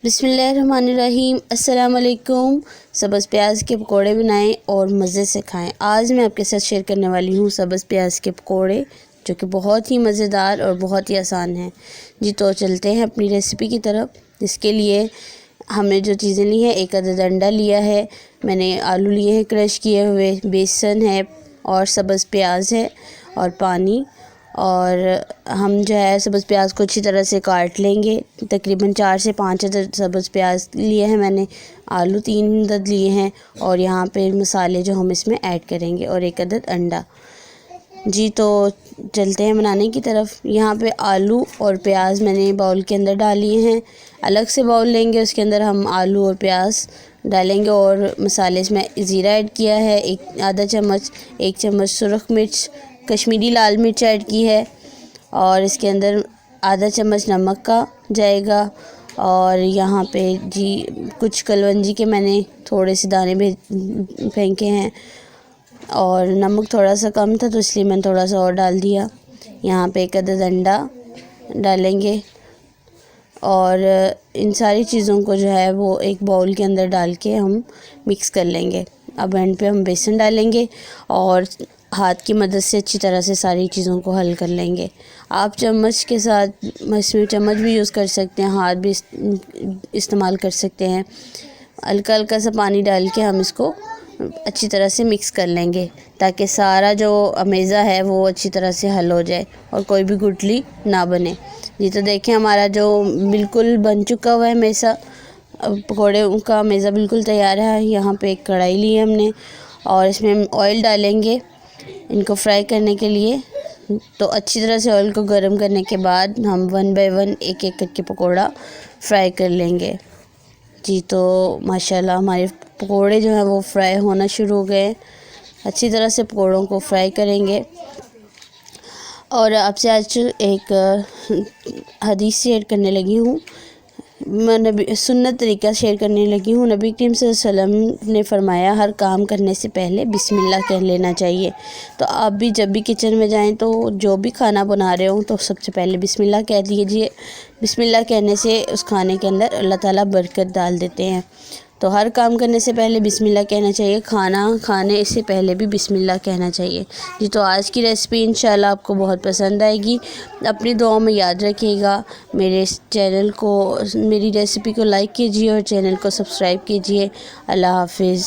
बिस्मिल्लाहिर्रहमानिर्रहीम। अस्सलाम वालेकुम। सब्ज़ प्याज के पकोड़े बनाएं और मज़े से खाएं। आज मैं आपके साथ शेयर करने वाली हूँ सब्ज़ प्याज के पकोड़े, जो कि बहुत ही मज़ेदार और बहुत ही आसान हैं। जी तो चलते हैं अपनी रेसिपी की तरफ। इसके लिए हमने जो चीज़ें ली हैं, एक अदद अंडा लिया है, मैंने आलू लिए हैं क्रश किए हुए, बेसन है और सब्ज़ प्याज है और पानी। और हम जो है सब्ज़ प्याज को अच्छी तरह से काट लेंगे। तकरीबन 4 से 5 अदद सब्ज़ प्याज लिए हैं मैंने, आलू 3 अदद लिए हैं और यहाँ पे मसाले जो हम इसमें ऐड करेंगे और एक अदद अंडा। जी तो चलते हैं बनाने की तरफ। यहाँ पे आलू और प्याज मैंने बाउल के अंदर डाल लिए हैं। अलग से बाउल लेंगे, उसके अंदर हम आलू और प्याज डालेंगे और मसाले इसमें ज़ीरा ऐड किया है, आधा चम्मच, 1 चम्मच सुरख मिर्च, कश्मीरी लाल मिर्च ऐड की है और इसके अंदर आधा चम्मच नमक का जाएगा। और यहाँ पे जी कुछ कलवंजी के मैंने थोड़े से दाने फेंके हैं और नमक थोड़ा सा कम था तो इसलिए मैंने थोड़ा सा और डाल दिया। यहाँ पे एक अदद अंडा डालेंगे और इन सारी चीज़ों को जो है वो एक बाउल के अंदर डाल के हम मिक्स कर लेंगे। अब एंड पे हम बेसन डालेंगे और हाथ की मदद से अच्छी तरह से सारी चीज़ों को हल कर लेंगे। आप चम्मच के साथ इसमें चम्मच भी यूज़ कर सकते हैं, हाथ भी इस्तेमाल कर सकते हैं। हल्का हल्का सा पानी डाल के हम इसको अच्छी तरह से मिक्स कर लेंगे ताकि सारा जो अमेज़ा है वो अच्छी तरह से हल हो जाए और कोई भी गुठली ना बने। ये तो देखें हमारा जो बिल्कुल बन चुका हुआ है मेज़ा, पकौड़े का मेज़ा बिल्कुल तैयार है। यहाँ पे एक कढ़ाई ली है हमने और इसमें हम ऑयल डालेंगे इनको फ्राई करने के लिए। तो अच्छी तरह से ऑयल को गर्म करने के बाद हम 1 बाय 1 एक एक करके पकौड़ा फ्राई कर लेंगे। जी तो माशाल्लाह हमारे पकोड़े जो हैं वो फ्राई होना शुरू हो गए। अच्छी तरह से पकोड़ों को फ्राई करेंगे। और आपसे आज एक हदीस शेयर करने लगी हूँ, मैं नबी सुन्नत तरीका शेयर करने लगी हूँ। नबी करीम सल्लल्लाहु अलैहि वसल्लम ने फरमाया हर काम करने से पहले बिस्मिल्लाह कह लेना चाहिए। तो आप भी जब भी किचन में जाएं तो जो भी खाना बना रहे हो तो सबसे पहले बिस्मिल्लाह कह दीजिए। बिस्मिल्लाह कहने से उस खाने के अंदर अल्लाह ताला बरकत डाल देते हैं। तो हर काम करने से पहले बिस्मिल्लाह कहना चाहिए, खाना खाने से पहले भी बिस्मिल्लाह कहना चाहिए। जी तो आज की रेसिपी इंशाल्लाह आपको बहुत पसंद आएगी। अपनी दुआओं में याद रखिएगा। मेरे चैनल को, मेरी रेसिपी को लाइक कीजिए और चैनल को सब्सक्राइब कीजिए। अल्लाह हाफिज़।